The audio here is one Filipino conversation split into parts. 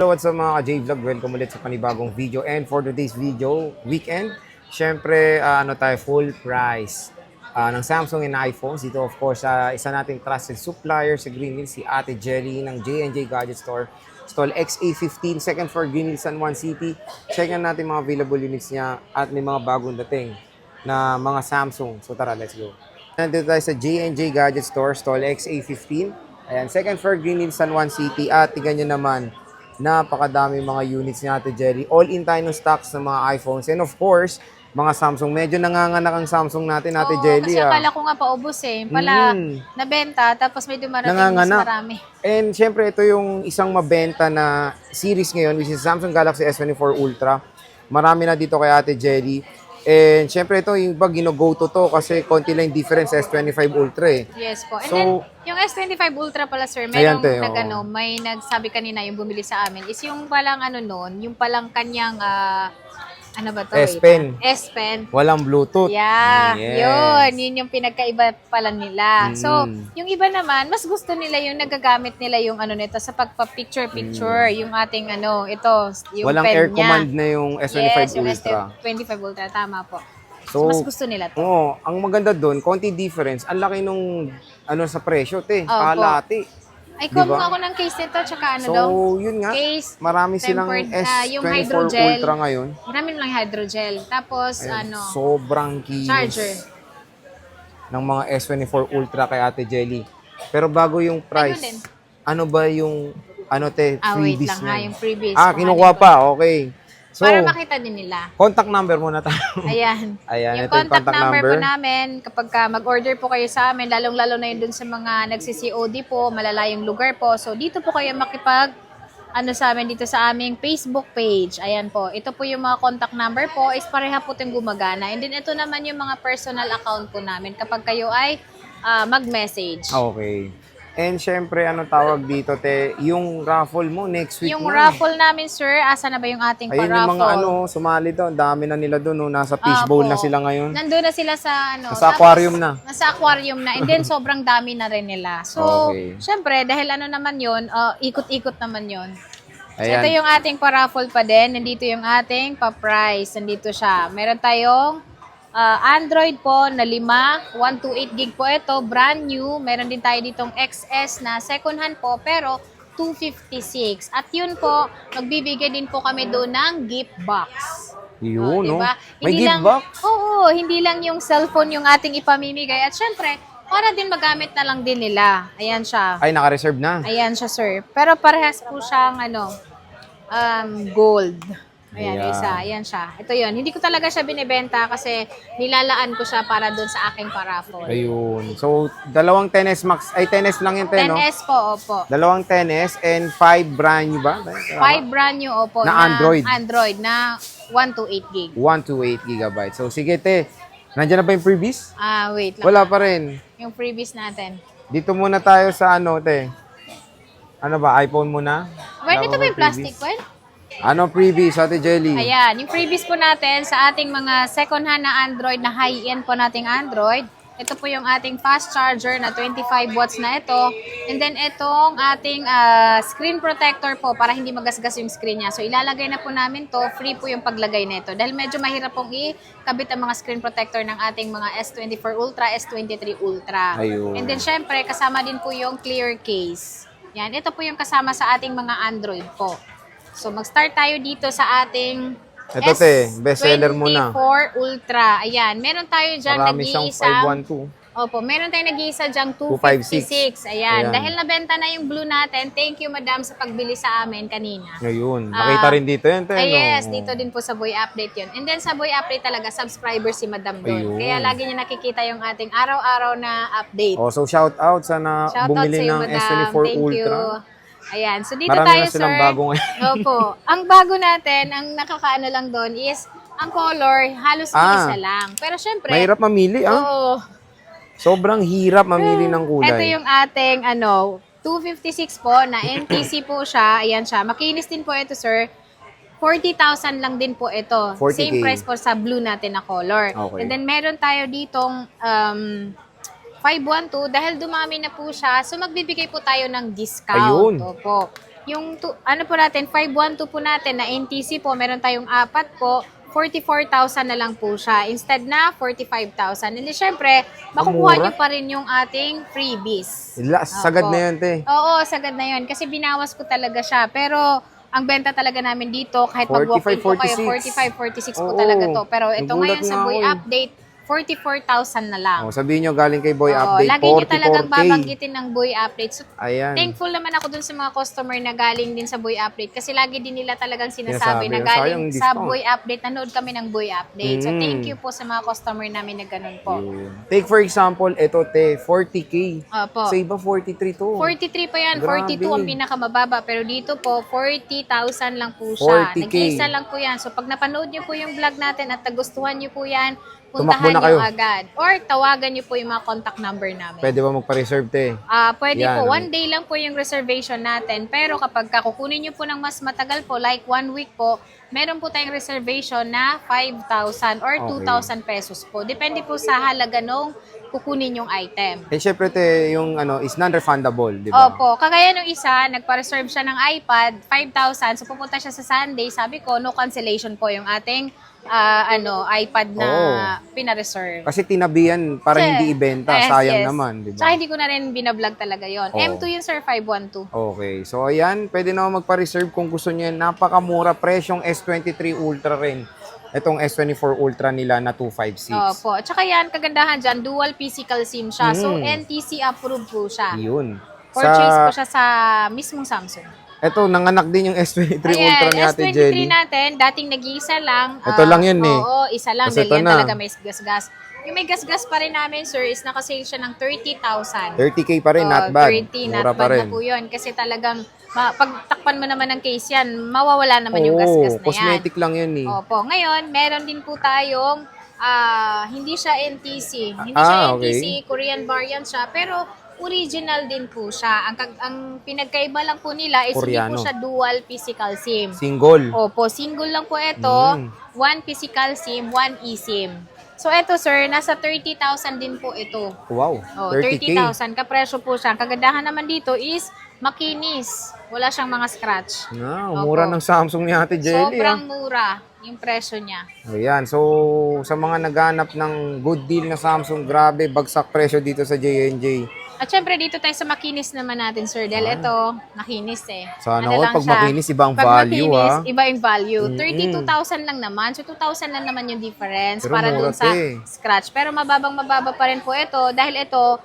Hello, what's up mga ka-J-Vlog? Welcome ulit sa panibagong video. And for today's video, weekend, syempre, tayo, full price ng Samsung and iPhones. Dito, of course, isa nating trusted supplier sa Green Hills, si Ate Jelly ng J&J Gadget Store. Stall XA15, second floor, Green Hills, San Juan City. Check natin mga available units niya at may mga bagong dating na mga Samsung. So tara, let's go. Nandito tayo sa J&J Gadget Store, stall XA15. Ayan, second floor, Green Hills, San Juan City. At tingnan nyo naman, napakadami mga units ni Ate Jelly. All-in tayo ng stocks ng mga iPhones. And of course, mga Samsung. Medyo nanganganak ang Samsung natin, Ate Jelly. Kasi akala ko nga paubos eh. Pala, nabenta, tapos may dumarating mas marami. And syempre, ito yung isang mabenta na series ngayon, which is Samsung Galaxy S24 Ultra. Marami na dito kay Ate Jelly. And syempre, ito yung iba gino-go to kasi konti lang yung difference sa S25 Ultra eh. Yes po. And So, then, yung S25 Ultra pala sir, Ayan, merong may nagsabi kanina yung bumili sa amin, is yung palang yung palang kanyang, ano ba to? S Pen. S Pen. Walang Bluetooth. Yeah, Yes. yun yung pinagkaiba pala nila. So, yung iba naman, mas gusto nila yung nagagamit nila yung nito sa pagpa-picture-picture, yung ating ito, yung Walang pen air niya. command na yung S25 Yes, yung Ultra. S25 Ultra, tama po. So, Mas gusto nila to. Oo, ang maganda doon, konti difference. Ang laki nung sa presyo, te. Opo. Kalahati. Ay, Diba? kumuha ako ng case nito, tsaka So, daw? yun nga. Case, Marami silang tempered, yung S24 hydrogel. Ultra ngayon. Marami lang hydrogel. Tapos, Ayun, sobrang kinis charger. ng mga S24 Ultra kay Ate Jelly. Pero bago yung price, ano ba yung wait freebies lang ha, niyan? yung freebies. Kinukuha pa, okay. So, Para makita din nila. contact number muna tayo. Ayan. Ayan, Yung ito yung contact number po namin, kapag mag-order po kayo sa amin, lalong-lalo na yun dun sa mga nagsi-COD po, malalayong lugar po. So, dito po kayo sa amin dito sa aming Facebook page. Ayan po. Ito po yung mga contact number po, is pareha po itong gumagana. And then, ito naman yung mga personal account po namin kapag kayo ay mag-message. Okay. And syempre, tawag dito, te? Yung raffle mo next week Yung na. raffle namin, sir, asa na ba yung ating Ayun yung pa-raffle? mga sumali doon. Dami na nila doon. Nasa fishbowl Opo. na sila ngayon. Nandun na sila sa Nasa aquarium na. Nasa aquarium na. And then, sobrang dami na rin nila. So, Okay. syempre, dahil naman yun, ikot-ikot naman yun. So, Ayan. ito yung ating pa-raffle pa din. Nandito yung ating pa-price. Nandito siya. Meron tayong Android po na 5, 128 gig po ito, brand new. Meron din tayo ditong XS na second hand po, pero 256. At yun po, magbibigay din po kami doon ng gift box. Yun, no? Diba? May Hindi gift lang, box? Oo, hindi lang yung cellphone yung ating ipamimigay. At syempre, para din magamit na lang din nila. Ayan siya. Ay, naka-reserve na. Ayan siya, sir. Pero parehas po siyang gold. Ayan, Ayan. isa. Ayan siya. Ito yun. Hindi ko talaga siya binibenta kasi nilalaan ko siya para doon sa aking paraffol. Ayun. So, dalawang 10S Max. Ay, 10S lang yun, te, no? 10S po, opo. Dalawang 10S and 5 brand new ba? 5 brand new, opo. Na Android. Android na 128 gig. 128 gigabytes. So, sige, te. Nandiyan na ba yung freebies? Wait lang. Wala pa rin. Yung freebies natin. Dito muna tayo sa te. Ano ba? iPhone muna? Well, ito Wala ba yung freebies? plastic? Well, Ano freebies, Ate Jelly? ayan, yung freebies po natin sa ating mga second-hand na Android, na high-end po nating Android. Ito po yung ating fast charger na 25 watts na ito. And then itong ating screen protector po para hindi magasgas yung screen niya. So ilalagay na po namin to, free po yung paglagay nito. Dahil medyo mahirap pong ikabit ang mga screen protector ng ating mga S24 Ultra, S23 Ultra. Ayun. And then syempre, kasama din po yung clear case. Yan, ito po yung kasama sa ating mga Android po. So, mag-start tayo dito sa ating Ito, te. Bestseller muna. S24 Ultra. Ayan. Meron tayo dyan Marami siyang nag-iisang... 512. Opo, meron tayong nag-iisa dyang 256. 256. Ayan. Ayan. Dahil nabenta na yung blue natin, thank you, madam, sa pagbili sa amin kanina. Ngayon. Makita rin dito yun, te. Yes, no? dito din po sa Boy Update yun. And then sa Boy Update talaga, subscriber si madam Ayun. doon. Kaya lagi niya nakikita yung ating araw-araw na update. Oh, so shout out sa na Shout out bumili sa iyo, ng madam. S24 Thank Ultra. you. Ayan. So, dito Marami tayo, na silang sir. bago ngayon. Opo. Ang bago natin, ang nakakaano lang doon is, ang color, halos isa lang. Pero syempre, Mahirap mamili, oo. Sobrang hirap mamili ng kulay. Ito yung ating, 256 po, na NTC po siya. Ayan siya. Makinis din po ito, sir. 40,000 lang din po ito. 40K. Same price po sa blue natin na color. Okay. And then, meron tayo ditong 512 dahil dumami na po siya. So, magbibigay po tayo ng discount. Ayun. Opo. ano po natin, 512 po natin na NTC po, meron tayong apat po, 44,000 na lang po siya. Instead na 45,000. And syempre, makukuha mura. nyo pa rin yung ating freebies. Sagad Opo. na yun, te. Oo, sagad na yun. Kasi binawas ko talaga siya. Pero, ang benta talaga namin dito, kahit 45, mag-walk-in po kayo, 46. 45, 46 po Oo. talaga to. Pero ito Nagulat ngayon sa nga Boy ako eh. Update, 44,000 na lang. Sabihin nyo, galing kay Boy Oo, Update, lagi nyo talagang 44K. babanggitin ng Boy Update. So, Ayan. thankful naman ako dun sa mga customer na galing din sa Boy Update kasi lagi din nila talagang Sinasabi, sinasabi na sayang galing yung sa discount. Boy Update, nanood kami ng Boy Update. So, Mm. thank you po sa mga customer namin na ganun po. Yun. Take for example, ito, te, 40K. Opo. Sa iba, 43 to. 43 pa yan, Grabe. 42 ang pinakamababa. Pero dito po, 40,000 lang po siya. 40K. Nag-iisa lang po yan. So, pag napanood nyo po yung vlog natin at nagustuhan nyo po yan, Tumakbo puntahan na nyo kayo. agad. Or tawagan nyo po yung mga contact number namin. Pwede ba magpa-reserve, te? Pwede Yan. po. 1 day lang po yung reservation natin. Pero kapag kukunin nyo po ng mas matagal po, like 1 week po, meron po tayong reservation na 5,000 or Okay. 2,000 pesos po. Depende po sa halaga nung kukunin yung item. Eh, syempre, te, yung is non-refundable, di ba? Opo. Kagaya nung isa, nagpa-reserve siya ng iPad, 5,000. So pupunta siya sa Sunday. Sabi ko, no cancellation po yung ating iPad na pina-reserve. Kasi tinabihan para Kasi- hindi ibenta. Yes, Sayang yes. naman, di Tsaka ba? hindi ko na rin binablog talaga yon. Oo. M2 yun, sir, 512. Okay. So, ayan. Pwede naman magpa-reserve kung gusto niyo. Napakamura. Presyong S23 Ultra rin. Itong S24 Ultra nila na 256. Opo. At saka yan, kagandahan dyan, dual physical SIM siya. So, Mm. NTC approved po siya. Yun. Purchase po siya sa mismong Samsung. Ito, nanganak din yung S23 Ultra ni Ate S23 Jelly. natin, dating nag-iisa lang. Ito lang yun eh. Oo, isa lang. Kasi Dahil ito yan na. talaga may gas-gas. Yung may gas-gas pa rin namin, sir, is nakasale siya ng 30,000. 30K pa rin, not Oo, bad. 30, not Mura pa bad rin. na po yun. Kasi talagang, pag takpan mo naman ng case yan, mawawala naman yung gas-gas na yan. Cosmetic lang yun eh. Opo. Ngayon, meron din po tayong hindi siya NTC. Hindi siya okay. NTC, Korean variant siya, pero original din po siya. Ang pinagkaiba lang po nila is hindi Koreano. po siya dual physical SIM. Single. Opo, single lang po ito. Mm. 1 physical SIM, 1 eSIM. So ito sir, nasa 30,000 din po ito. Wow. Oh, 30K. 30,000 kapresyo po siya. Ang kagandahan naman dito is makinis. Wala siyang mga scratch. Mura ng Samsung ni Ate Jelly. Sobrang mura yung presyo niya. Ayan. So, sa mga naghanap ng good deal na Samsung, grabe, bagsak presyo dito sa J&J. At syempre dito tayo sa makinis naman natin, sir. Dahil ito, makinis eh. Sana Ano all, lang pag siya, makinis, ibang pag value, makinis, ah. iba yung value. Mm-mm. 32,000 lang naman. So, 2,000 lang naman yung difference Pero para mura dun sa to eh. scratch. Pero mababa pa rin po ito. Dahil ito,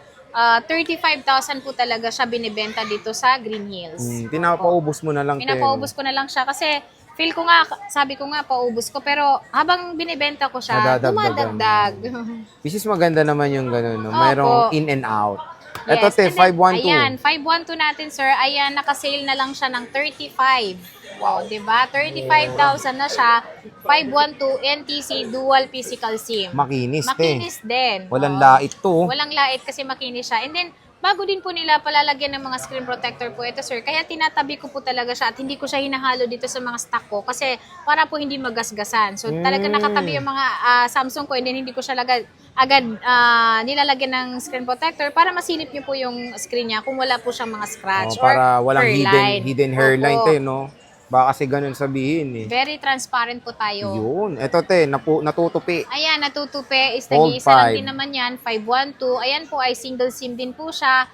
35,000 po talaga siya binibenta dito sa Green Hills. Pinapaubos mo na lang. Pinapaubos ko na lang siya kasi feel ko nga, sabi ko nga, paubos ko. Pero habang binibenta ko siya, Nadadagdagan. dumadagdag. Which is maganda naman yung gano'n. No? Opo. Mayroong in and out. Ito, Yes, te, and then, 512. Ayan, 512 natin, sir. Ayan, nakasale na lang siya ng 35. Wow, di ba? 35,000 na siya. 512 NTC dual physical SIM. Makinis, te. Makinis din. Walang Oo. lait to. Walang lait kasi makinis siya. And then, bago din po nila palalagyan ng mga screen protector po ito, sir. Kaya tinatabi ko po talaga siya at hindi ko siya hinahalo dito sa mga stock ko kasi para po hindi magasgasan. So, talaga nakatabi yung mga Samsung ko and then hindi ko siya agad nilalagyan ng screen protector para masilip niyo po yung screen niya kung wala po siyang mga scratch Para or walang hairline. hidden hairline, Opo. te, no? Baka kasi ganun sabihin, eh. Very transparent po tayo. Yun. Ito, te, natutupi. Ayan, natutupi. Is Fold nag-iisa lang 5. din naman yan, 512. Ayan po ay single SIM din po siya.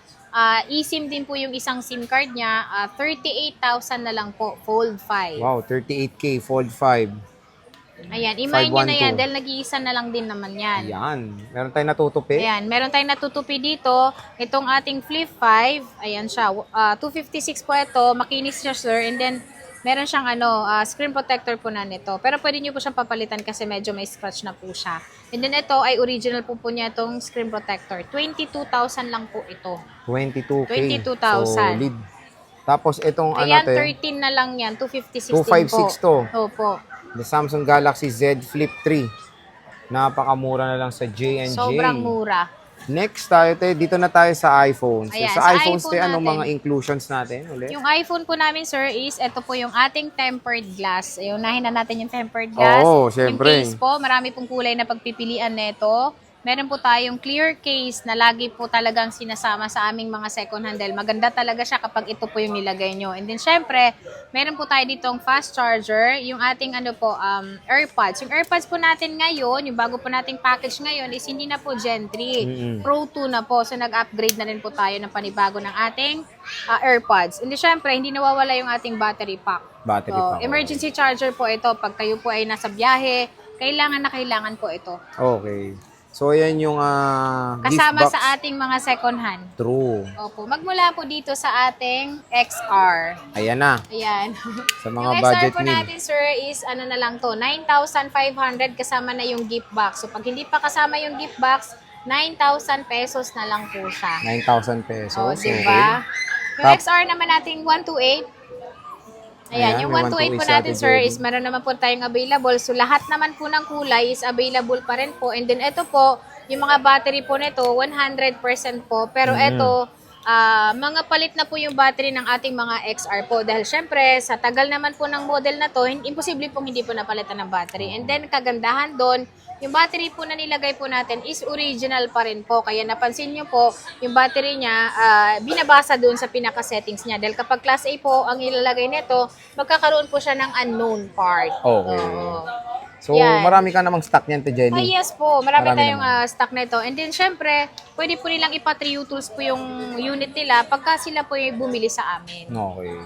eSIM din po yung isang SIM card niya. 38,000 na lang po, Fold 5. Wow, 38K, Fold 5. Ayan, imayin nyo na 512. yan dahil nag-iisa na lang din naman yan. Yan. Meron tayong natutupi. Ayan, meron tayong natutupi dito. Itong ating Flip 5, ayan siya. 256 po ito, makinis siya sir. And then, meron siyang screen protector po na nito. Pero pwede nyo po siyang papalitan kasi medyo may scratch na po siya. And then ito ay original po niya itong screen protector. 22,000 lang po ito. 22K. 22,000. Solid. Tapos itong Ayan, ano, te? 13 na lang yan. 256 256 to. Opo. The Samsung Galaxy Z Flip 3. Napakamura na lang sa J&J. Sobrang mura. Next tayo, te, dito na tayo sa iPhones. Ayan, sa sa iPhones, iPhone te, anong natin. mga inclusions natin ulit? Yung iPhone po namin, sir, is ito po yung ating tempered glass. Unahin na natin yung tempered glass. Oo, syempre. Yung case po, marami pong kulay na pagpipilian nito. Meron po tayong clear case na lagi po talagang sinasama sa aming mga second hand dahil maganda talaga siya kapag ito po yung nilagay nyo. And then syempre, meron po tayo ditong fast charger, yung ating AirPods. Yung AirPods po natin ngayon, yung bago po nating package ngayon is hindi na po Gen 3. Pro 2 na po. So nag-upgrade na rin po tayo ng panibago ng ating AirPods. And then syempre, hindi nawawala yung ating battery pack. Battery pack. Emergency charger po ito. Pag kayo po ay nasa biyahe, kailangan po ito. Okay. So, ayan yung gift Kasama box. sa ating mga second hand. True. Opo. Magmula po dito sa ating XR. Ayan na. Ayan. Sa mga Yung budget XR po meal. natin, sir, is ano na lang to, 9,500 kasama na yung gift box. So, pag hindi pa kasama yung gift box, 9,000 pesos na lang po siya. 9,000 pesos. O, diba? Yung Tap- XR naman nating 128, ayan, yung may 128 po 128 natin, sa sir, Ate is meron naman po tayong available. So, lahat naman po ng kulay is available pa rin po. And then, ito po, yung mga battery po nito, 100% po. Pero ito, mga palit na po yung battery ng ating mga XR po. Dahil, syempre, sa tagal naman po ng model na to, imposible pong hindi po napalitan ng battery. And then, kagandahan doon, yung battery po na nilagay po natin is original pa rin po. Kaya napansin nyo po, yung battery niya, binabasa doon sa pinaka-settings niya. Dahil kapag class A po ang ilalagay nito, magkakaroon po siya ng unknown part. Okay. Oo. So, Yan. marami ka namang stock niyan, Te Jenny. Yes po, marami Marami tayong naman. stock na ito. And then, syempre, pwede po nilang ipa-3U tools po yung unit nila pagka sila po yung bumili sa amin. Okay.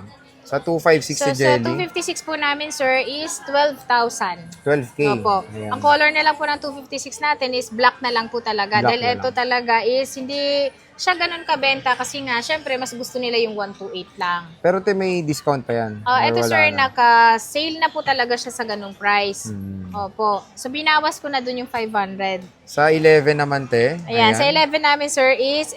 Sa 256 So, Te sa Jenny, 256 po namin, sir, is 12,000. 12K. Opo. Ayan. Ang color na lang po ng 256 natin is black na lang po talaga. Black Dahil na ito lang. talaga is hindi siya ganun kabenta kasi nga, syempre, mas gusto nila yung 128 lang. Pero Te, may discount pa yan. Or Ito wala sir, na? naka-sale na po talaga siya sa ganung price. Hmm. Opo. So, binawas ko na dun yung 500. Sa 11 naman, Te. Ayan, sa 11 namin, sir, is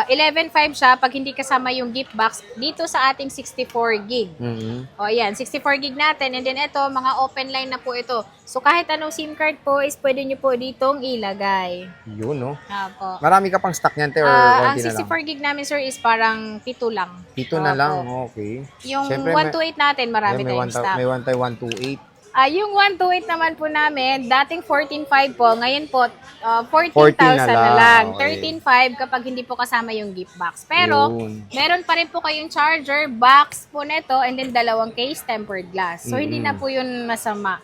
11.5 siya pag hindi kasama yung gift box dito sa ating 64 gig. Mhm. O, ayan, 64 gig natin. And then ito, mga open line na po ito. So, kahit anong SIM card po is pwede nyo po ditong ilagay. Yun, no? Opo. Marami ka pang stock niyan, Te, or Ang konti na lang? 64 gig namin, sir, is parang 7 lang. Pito na Opo. lang, okay. Yung Siyempre, 128 natin, marami may tayong stock. May 128. Yung 128 naman po namin, dating 14.5 po, ngayon po 14 14,000 na lang. okay. 13.5 kapag hindi po kasama yung gift box. Pero, Yun. meron pa rin po kayong charger, box po nito, and then dalawang case, tempered glass. So, hindi na po yun masama.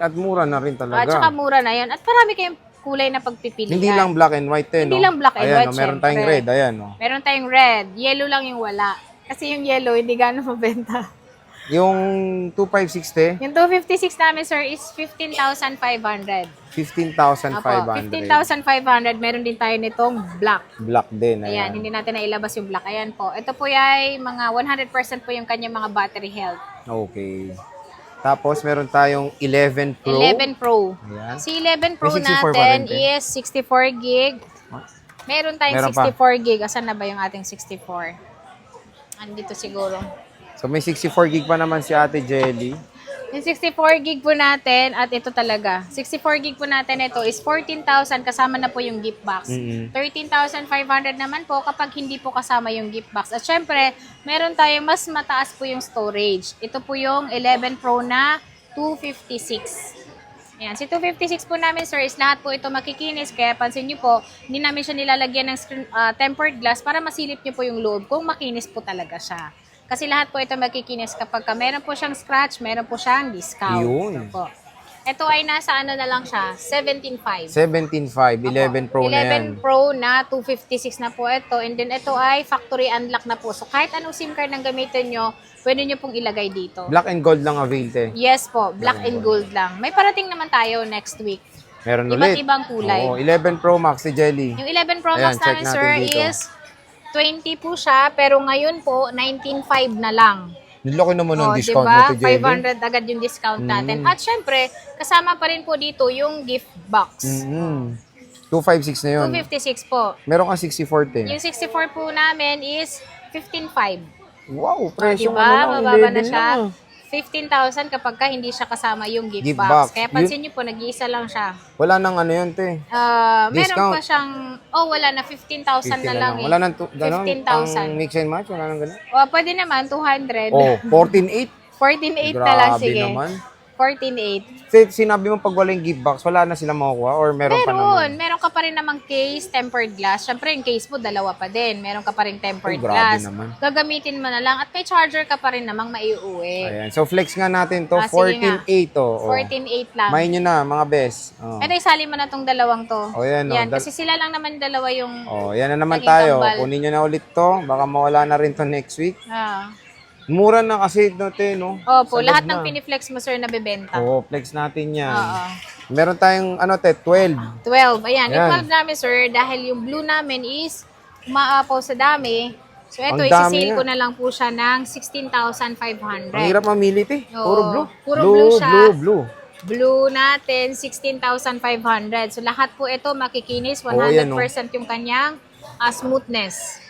At mura na rin talaga. At saka mura na yan. At marami kayong kulay na pagpipilian. Hindi lang black and white, Te, no? Hindi lang black and Ayan, white, no, meron tayong syempre. red, ayan, no? Meron tayong red. Yellow lang yung wala. Kasi yung yellow, hindi gano'n mabenta. Yung 256, Te, Yung 256 namin, sir, is 15,500. 15,500. Apo, 15,500. Meron din tayo nitong black. Black din, Ayan, hindi natin nailabas yung black. Ayan po. Ito po ay mga 100% po yung kanyang mga battery health. Okay. Tapos, meron tayong 11 Pro. 11 Pro. Ayan. Si 11 Pro May 64 pa natin rin, te. is 64 gig. Meron tayong Meron pa. 64 gig. Asan na ba yung ating 64? Andito siguro. So, may 64 gig pa naman si Ate Jelly. Yung 64 gig po natin, at ito talaga, 64 gig po natin ito is 14,000 kasama na po yung gift box. 13,500 naman po kapag hindi po kasama yung gift box. At syempre, meron tayong mas mataas po yung storage. Ito po yung 11 Pro na 256. Ayan, si 256 po namin, sir, is lahat po ito makikinis. Kaya pansin nyo po, hindi namin siya nilalagyan ng tempered glass para masilip nyo po yung loob kung makinis po talaga siya. Kasi lahat po ito makikinis kapag meron po siyang scratch, meron po siyang discount. Yun. Po. Ito ay nasa ano na lang siya, 17.5. 17.5, 11 Pro na yan. 11 Pro na 256 na po ito. And then ito ay factory unlock na po. So kahit anong SIM card ang gamitin nyo, pwede nyo pong ilagay dito. Black and gold lang avail, Te. Yes po, black and gold lang. May parating naman tayo next week. Meron Iba't ulit. ibang kulay. Oo, 11 Pro Max si Jelly. Yung 11 Pro Ayan, Max check namin, natin sir, dito. is 20 po siya, pero ngayon po, 19.5 na lang. Nilaki naman ng O, discount diba? mo, Te Jelly. 500 agad yung discount natin. At syempre, kasama pa rin po dito yung gift box. 256 na yun. 256 po. Meron ka 64, Te. Yung 64 po namin is 15.5. Wow, presyo Diba? ano lang, Mababa na 11 siya. lang. 15,000 kapag ka hindi siya kasama yung gift, Gift box. box. Kaya pansin niyo po, nag-iisa lang siya. Wala nang ano yun, Te. Meron Discount. pa siyang, wala na, 15,000 na lang eh. Wala nang ganon, 15,000. ang mix and match, wala nang ganon. O, pwede naman, 200. Oh, 14.8. 14.8 na lang, Grabe sige. naman. 14.8. Sinabi mo pag wala yung gift box, wala na sila makukuha or meron pa naman? Meron ka pa rin namang case, tempered glass. Syempre, yung case mo, dalawa pa din. Meron ka pa rin tempered Ay, grabe glass. naman. Gagamitin mo na lang. At may charger ka pa rin namang maiuwi. Ayan. So, flex nga natin to. Sige nga. 14.8 to. Oh. 14.8 lang. Main nyo na, mga best. Oh. Ito, isali mo na tong dalawang to. Oh, yan, Yan, oh. kasi sila lang naman dalawa yung... Oh, yan na naman Naging tayo. kambal. Kunin nyo na ulit to. Baka mawala na rin to next week. Ah. Mura na kasi dati, no? Opo, Sagad lahat na. ng piniflex mo, sir, nabibenta. Oo, flex natin yan. Oo. Meron tayong, 12. 12. Ayan, yung Yan. 12 namin, sir, dahil yung blue namin is umaapaw sa dami. So, ito, Ang dami isisale nga. ko na lang po siya ng 16,500. Ang hirap mamili, te. Puro Oo. blue. Puro blue siya. Blue. Blue natin, 16,500. So, lahat po ito makikinis. 100% Oo, yan, oh. yung kanyang smoothness.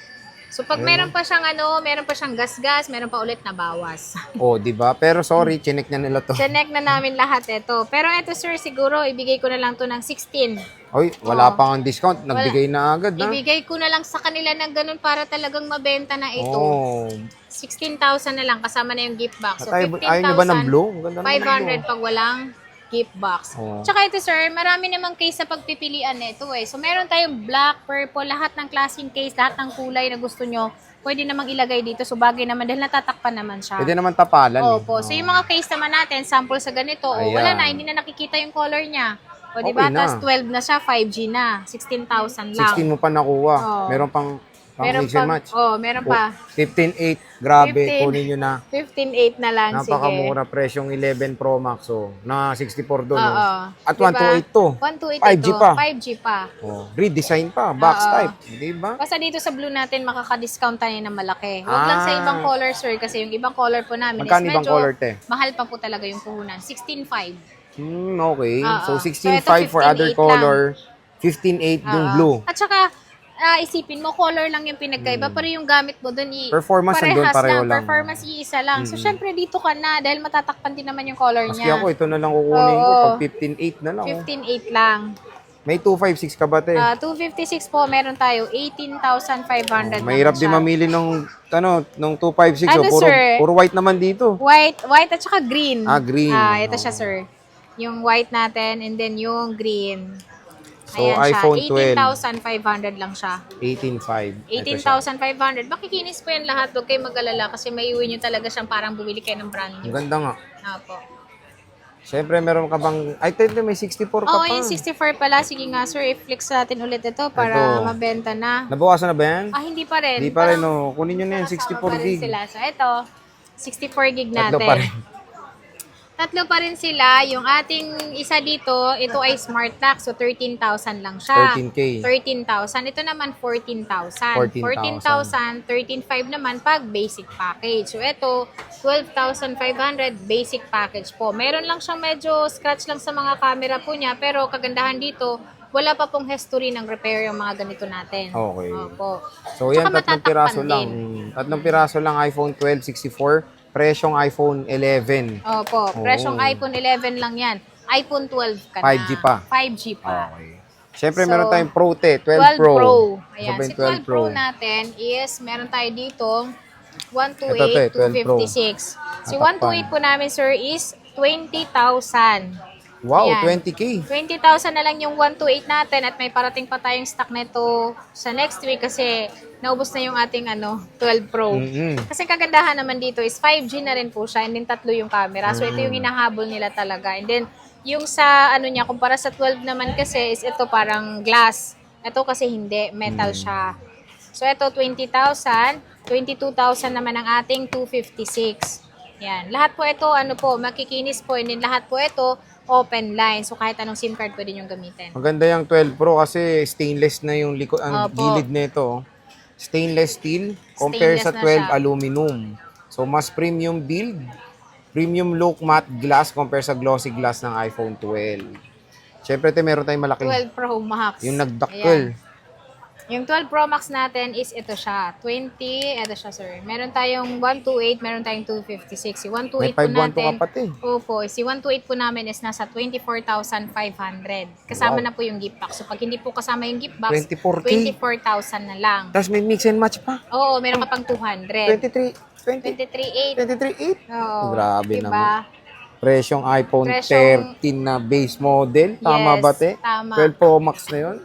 So, pag meron pa siyang meron pa siyang gas-gas, meron pa ulit na bawas. Oh, di ba? Pero sorry, chinek na nila to. Chinek na namin lahat ito. Pero ito, sir, siguro, ibigay ko na lang to ng 16. Oy, wala pa ang discount. Nagbigay na agad, na. Ibigay ko na lang sa kanila ng ganun para talagang mabenta na ito. Oh. 16,000 na lang kasama na yung gift box. So, Ayaw niyo ba ng blue? Ang ganda naman ng 500 blue. pag walang gift box. Oo. Tsaka ito, sir, marami namang case sa pagpipilian nito eh. So, meron tayong black, purple, lahat ng klaseng case, lahat ng kulay na gusto nyo, pwede namang ilagay dito. So, bagay naman dahil natatakpan naman siya. Pwede naman tapalan. Opo. So, yung mga case naman natin, sample sa ganito, Ayan. wala na, hindi na nakikita yung color niya. O, Okay diba? na. Tapos 12 na siya, 5G na. 16,000 lang. 16 mo pa nakuha. Oo. Meron pang Meron mix and match. meron pa. 15.8. Grabe, 15. kunin nyo na. 15.8 na lang, sige. Napakamura. Presyong 11 Pro Max. Oh, na 64 doon. Oo. Oh. At Diba? 128 to. 128 5G ito. pa. 5G pa. Oh, redesign pa. Box Oo. type. Di ba? Basta dito sa blue natin, makaka-discount tayo ng malaki. Huwag lang sa Ah. ibang color, sir, kasi yung ibang color po namin Magkano is ibang medyo color, te? mahal pa po talaga yung puhunan. 16.5. Okay. Oo. So, So, 16.5 ito, for other 15.8 color. 15.8 yung Oo. blue. At saka, isipin mo, color lang yung pinagkaiba, pero yung gamit mo doon, Performance nandun, parehas pareho lang. Performance, iisa lang. So, syempre, dito ka na, dahil matatakpan din naman yung color Maski niya. ako, ito na lang kukunin ko. Oo. Pag 15.8 na lang. Oh. 15.8 lang. May 256 ka ba, te? 256 po, meron tayo. 18,500 Mahirap naman din siya. mamili nung 256. Ano, puro, sir? puro white naman dito. White at saka green. Green. Ito siya, sir. Yung white natin and then yung green. So, Ayan iPhone siya. 12. 18,500 lang siya. 18.5. Ito siya. 18,500. Makikinis po yan lahat. Huwag kayong mag-alala kasi may iwi nyo talaga siyang parang bumili kayo ng brand Ang new. ganda nga. Apo. Siyempre, meron ka bang... Ay, tete, may 64 ka Oo, pa. yung 64 pala. Sige nga, sir. I-flex natin ulit ito para Ito. mabenta na. Nabawasan na ba yan? Hindi pa rin. Hindi pa rin, Parang no. Kunin nyo na yan, nakasama 64 pa rin gig. Sila. So, ito, 64 gig natin. Tatlo pa rin. Tatlo pa rin sila. Yung ating isa dito, ito ay smart lock. So, 13,000 lang siya. 13K. 13,000. Ito naman, 14,000. 14,000. 13,500 naman pag basic package. So, ito, 12,500 basic package po. Meron lang siyang medyo scratch lang sa mga camera po niya. Pero kagandahan dito, wala pa pong history ng repair yung mga ganito natin. Okay. Opo. So, yan, Tsaka tatlong piraso matatakpan lang. Tatlong piraso lang iPhone 12, 64. Presyong iPhone 11. Opo, presyong iPhone 11 lang yan. iPhone 12 ka na. 5G pa. 5G pa. Okay. Siyempre, So, meron tayong Pro, 12 12 Pro. Ayan, Ito ba si yung 12 Pro natin is, meron tayo dito, Ito, 128, 12 Pro. 256. Si Tatakpan. 128 po namin, sir, is 20,000. Wow, Ayan. 20K. 20,000 na lang yung 128 natin at may parating pa tayong stock nito sa next week kasi naubos na yung ating 12 Pro. Mm-mm. Kasi kagandahan naman dito is 5G na rin po siya and then tatlo yung camera. So ito yung hinahabol nila talaga. And then yung sa niya kumpara sa 12 naman kasi is ito parang glass. Ito kasi hindi, metal siya. So ito 20,000, 22,000 naman ang ating 256. Yan. Lahat po ito makikinis po and then lahat po ito open line. So kahit anong SIM card pwede nyo gamitin. Maganda yung 12 Pro kasi stainless na yung ang Opo. gilid nito. Stainless steel compare Stainless sa na 12 siya. aluminum. So mas premium build, premium look matte glass compare sa glossy glass ng iPhone 12. Siyempre, meron tayong malaking 12 Pro Max. yung nagdakkel. Ayan. Yung 12 Pro Max natin is ito siya. Ito siya, sir. Meron tayong 128, meron tayong 256. Si 128 May po 512 natin. ka pati. Opo. Si 128 po namin is nasa 24,500. Kasama Wow. na po yung gift box. So pag hindi po kasama yung gift box, 24K. 24,000 na lang. Tapos may mix and match pa. Oo, meron ka pang 200. 23.8. 23,800. 23.8. Oo. Grabe diba? naman. Presyong iPhone Presyong- 13 na base model. Tama Yes, ba, te? tama. 12 Pro Max na yun?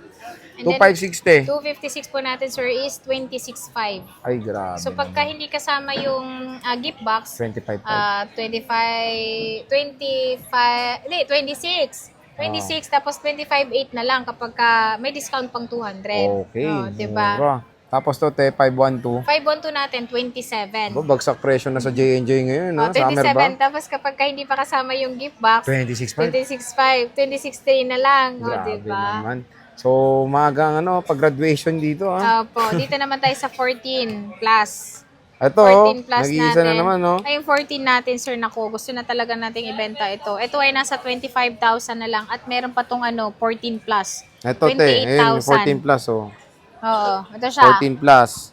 And then, 2560. 256 po natin, sir, is 26.5. Ay, grabe. So, pagka hindi kasama yung gift box, 25. 25, 25, hindi, 26. 26, tapos 25.8 na lang kapag may discount pang 200. Okay. Oh, diba? Mura. Tapos to, te, 512. 512 natin, 27. Bagsak presyo na sa J&J ngayon, no? Oh, Summer ba? 27. Tapos kapag hindi pa kasama yung gift box, 26.5. 26.5, 26.3 na lang. Oh, Grabe diba? naman. So, magang pag-graduation dito, ha? Opo, dito naman tayo sa 14 plus. Ito, 14 plus nag-iisa natin. na naman, no? Ay, yung 14 natin, sir, naku, gusto na talaga nating ibenta ito. Ito ay nasa 25,000 na lang at meron pa tong 14 plus. Ito, te. Ayun, 14 plus, oh. Oo, ito siya. 14 plus.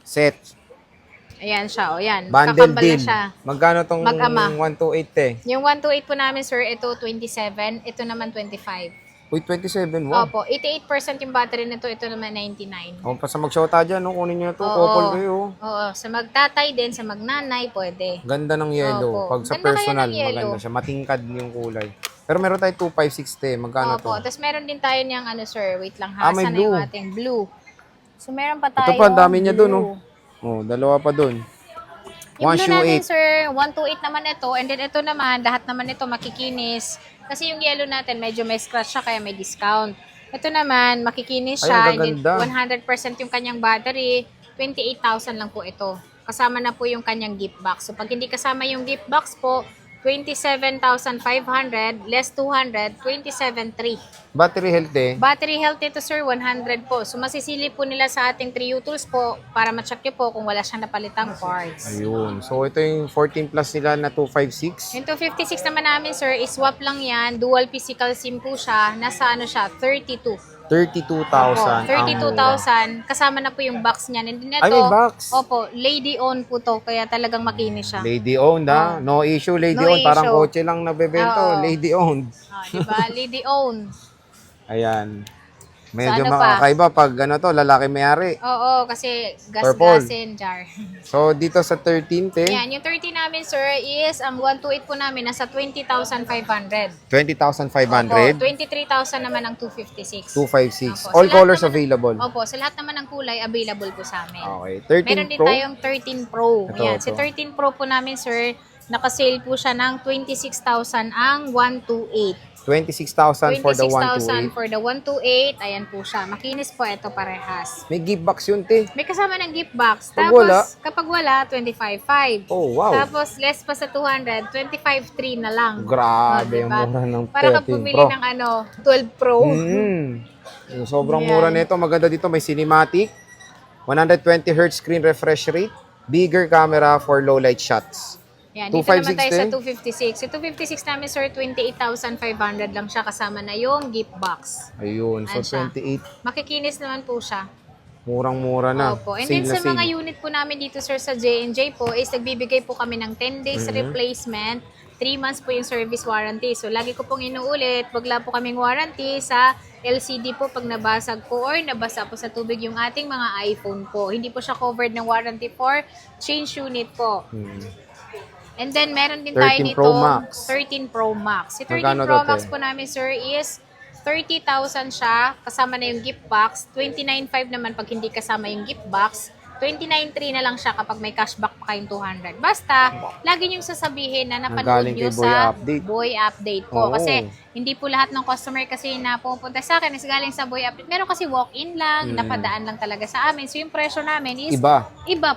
Set. Ayan siya, o yan. Bundle Kakambal na din. siya. Magkano tong Mag-ama. 128, te? Yung 128 po namin, sir, ito 27. Ito naman 25. Uy, 27, wow. Opo, 88% yung battery nito. Ito naman 99. O, pa sa mag-shota dyan, no? Kunin nyo ito. Oo. Couple kayo. Oo, sa magtatay din, sa magnanay, pwede. Ganda ng yellow. Opo. Pag sa Ganda kaya personal, ng yellow. maganda siya. Matingkad yung kulay. Pero meron tayo 2560. Magkano Opo, to? tapos meron din tayo niyang sir, wait lang ha, May sana yung blue. ating blue. So meron pa tayo. Ito pa, ang dami niya dun, oh. Oh, dalawa pa dun. Yung One blue shoe natin, 8. sir, 128 naman ito. And then ito naman, lahat naman ito makikinis. Kasi yung yellow natin, medyo may scratch siya, kaya may discount. Ito naman, makikinis Ay, siya. ang And then gaganda. 100% yung kanyang battery. 28,000 lang po ito. Kasama na po yung kanyang gift box. So pag hindi kasama yung gift box po, 27,500 less 200, 27,300. Battery health, eh. Battery health nito, sir, 100 po. So, masisili po nila sa ating 3U tools po para ma-check nyo po kung wala siyang napalitang parts. Ayun. So, ito yung 14 plus nila na 256. Yung 256 naman namin, sir, is-swap lang yan. Dual physical SIM po siya. Nasa siya, 32. 32,000. Opo, 32,000. Kasama na po yung box niyan. And then ito, Ay, may box. Opo, lady own po to. Kaya talagang makinis siya. Lady owned, ha? No issue, lady No owned. Parang issue. kotse lang nabebento. Oo. Lady owned. Diba? Lady own. Ayan. Medyo ano pa? makakaiba pag lalaki may-ari. Oo, kasi Purple. gas-gasin jar. So, dito sa 13, te, Yan, yung 30 namin, sir, is ang 128 po namin nasa 20,500. 20,500. 23,000 naman ang 256. 256. Opo. All Sa lahat colors naman- available. Opo, sa lahat naman ng kulay, available po sa amin. Okay. 13 Meron din Pro. tayong 13 Pro. Ito, Ayan, si ito. 13 Pro po namin, sir, nakasale po siya ng 26,000 ang 128. 26,000 for the 26,000 128. for the 128. Ayan po siya. Makinis po ito parehas. May give box yun, te. May kasama ng gift box. Pag Tapos, wala? kapag wala, 25,500. Oh, wow. Tapos, less pa sa 200, 25,300 na lang. Grabe Oh, ang mura ng Para ka 13 pumili Pro. ng 12 Pro. Yung sobrang Yan. mura nito. Maganda dito. May cinematic. 120 Hz screen refresh rate. Bigger camera for low light shots. Yan, dito naman tayo sa 256 256. Yung 256 namin, sir, 28,500 lang siya kasama na yung gift box. Ayun. So, Ayan siya. 28. Makikinis naman po siya. Murang-mura na. Opo. And Sale then na sa mga sale. unit po namin dito, sir, sa J&J po, is nagbibigay po kami ng 10 days replacement. 3 months po yung service warranty. So, lagi ko pong inuulit, wala po kaming warranty sa LCD po pag nabasag po or nabasa po sa tubig yung ating mga iPhone po. Hindi po siya covered ng warranty for change unit po. And then, meron din tayo 13 dito, Pro Max. 13 Pro Max. Si 13 Magkano Pro to, Max te? po namin, sir, is 30,000 siya, kasama na yung gift box. 29,500 naman pag hindi kasama yung gift box. 29,300 na lang siya kapag may cashback pa kayong 200. Basta, lagi niyong sasabihin na napanood Nanggaling niyo kay Boy sa Update. Boy Update po. Oo. Kasi, hindi po lahat ng customer kasi na pupunta sa akin is galing sa Boy Update. Meron kasi walk-in lang, napadaan lang talaga sa amin. So, yung presyo namin is Iba.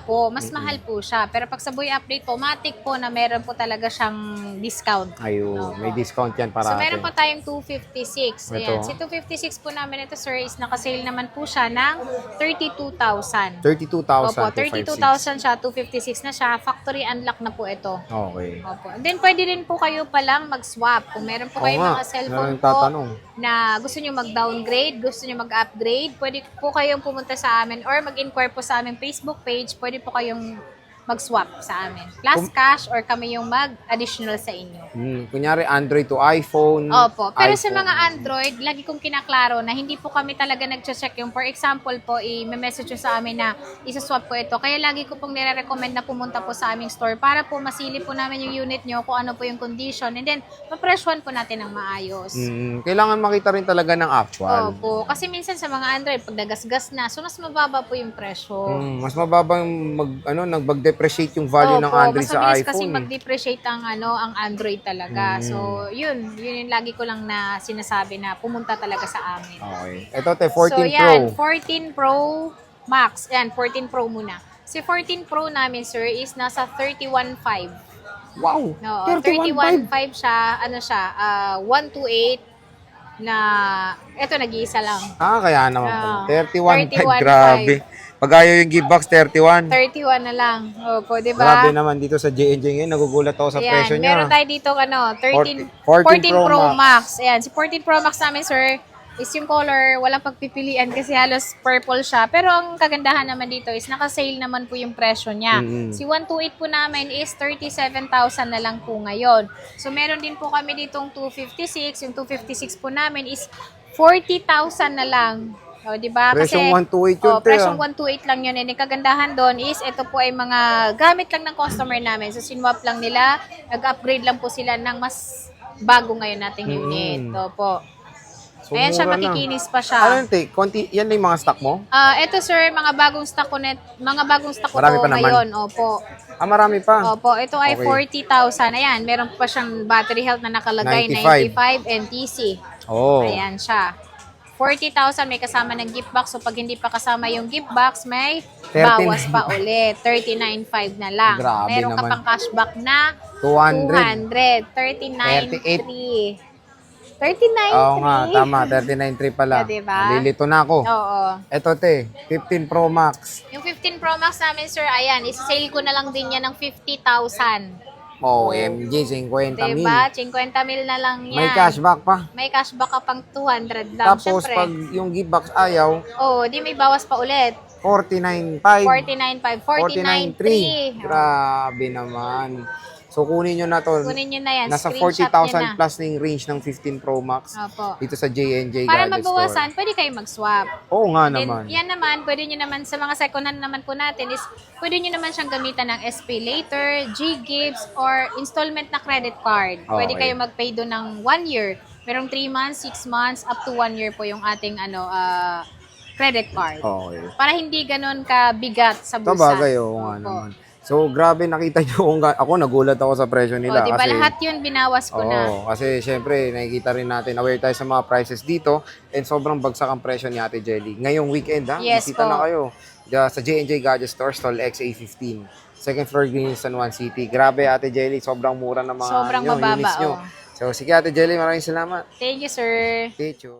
po. Mas mahal po siya. Pero pag sa Boy Update po, matik po na meron po talaga siyang discount. Ayun. May discount yan para So, meron pa tayong 256. Ayan. Ito. Si 256 po namin ito, sir, is nakasale naman po siya ng 32,000. 32,000. Opo, 32,000 siya, 256 na siya. Factory unlock na po ito. Okay. Opo. And then, pwede rin po kayo palang mag-swap. Kung meron po Oo kayo nga. mga cellphone Meron po tatanong. na gusto nyo mag-downgrade, gusto nyo mag-upgrade, pwede po kayong pumunta sa amin or mag-inquire po sa aming Facebook page. Pwede po kayong mag-swap sa amin. Plus cash or kami yung mag-additional sa inyo. Kunyari, Android to iPhone. Opo. Pero sa iPhone. mga Android, lagi kong kinaklaro na hindi po kami talaga nag-check yung, for example po, i-message nyo sa amin na isa-swap ko ito. Kaya lagi ko pong nire-recommend na pumunta po sa aming store para po masilip po namin yung unit nyo kung ano po yung condition. And then, mapresyon po natin ng maayos. Kailangan makita rin talaga ng actual. Opo. Kasi minsan sa mga Android, pag nagasgas na, so mas mababa po yung presyo. Mas mababa yung nag-depreciate yung value ng Android mas sa mabilis iPhone. kasi mag-depreciate ang ang Android talaga. So, yun yung lagi ko lang na sinasabi na pumunta talaga sa amin. Okay. Ito, 14 so, yan, Pro. 14 Pro Max. Yan, 14 Pro muna. Si 14 Pro namin, sir, is nasa 31.5. Wow! No, 31.5. 31.5 siya, ano siya, 128 na, eto nag-iisa lang. Kaya naman pala. 31.5. 31.5. Grabe. Pag ayaw yung give box, 31. 31 na lang. Opo, di ba? Grabe naman dito sa J&J ngayon. Nagugulat ako sa presyo niya. Meron tayo dito, 14 14 Pro Max. Ayan, si 14 Pro Max namin, sir, is yung color, walang pagpipilian kasi halos purple siya. Pero ang kagandahan naman dito is naka-sale naman po yung presyo niya. Si 128 po namin is 37,000 na lang po ngayon. So, meron din po kami ditong 256. Yung 256 po namin is 40,000 na lang. O, di ba? Presyong 128 yun, te, presyong 128 lang yun. And yung kagandahan doon is, ito po ay mga gamit lang ng customer namin. So, sinwap lang nila. Nag-upgrade lang po sila ng mas bago ngayon nating unit. Opo. So, Ayan siya, mura lang. makikinis pa siya. Ano yun, te? Yan na yung mga stock mo? Ito sir, mga bagong stock ko Marami to pa naman. ngayon. Opo. Marami pa. Opo, ito ay Okay. 40,000. Ayan, meron pa siyang battery health na nakalagay, 95. 95 NTC. Oh. Ayan siya. 40,000 may kasama ng gift box. So pag hindi pa kasama yung gift box, may 39. bawas pa ulit. 39.5 na lang. Grabe Meron ka naman. pang cashback na 200. 39.3. 39.3. Oo nga, tama. 39.3 pala. Diba? Nalilito na ako. Oo. Ito, te. 15 Pro Max. Yung 15 Pro Max namin, sir, ayan, isa-sale ko na lang din yan ng 50,000. OMG, 50 mil. Diba? 50 mil na lang yan. May cashback pa. May cashback ka pang 200 lang. Tapos, Siyempre. pag yung give box ayaw, Di may bawas pa ulit. 49.5. 49.5, 49.3. 49.3. Grabe naman. So, kunin nyo na to. Kunin nyo na yan. Nasa Screenshot nyo 40,000 na. plus na yung range ng 15 Pro Max. Opo. Dito sa J&J Para Gadget mabawasan, Store. pwede kayo mag-swap. Oo nga Then, naman. yan naman, pwede nyo naman, sa mga second hand naman po natin is, pwede nyo naman siyang gamitan ng SPay Later, G-Gives, or installment na credit card. Pwede Okay. kayo mag-pay doon ng 1 year. Merong 3 months, 6 months, up to 1 year po yung ating credit card. Okay. Para hindi ganun kabigat sa bulsa. Sabagay, oo nga Opo. naman. So, grabe, nakita nyo kung ako nagulat ako sa presyo nila. Diba kasi, lahat yun binawas ko na. kasi syempre, nakikita rin natin, aware tayo sa mga prices dito, and sobrang bagsak ang presyo ni Ate Jelly. Ngayong weekend, Yes bisita po. na kayo sa J&J Gadget Store, stall XA15. Second floor, Green San Juan City. Grabe, Ate Jelly, sobrang mura ng mga Sobrang mababa, units nyo. So, sige, Ate Jelly, maraming salamat. Thank you, sir. Thank you.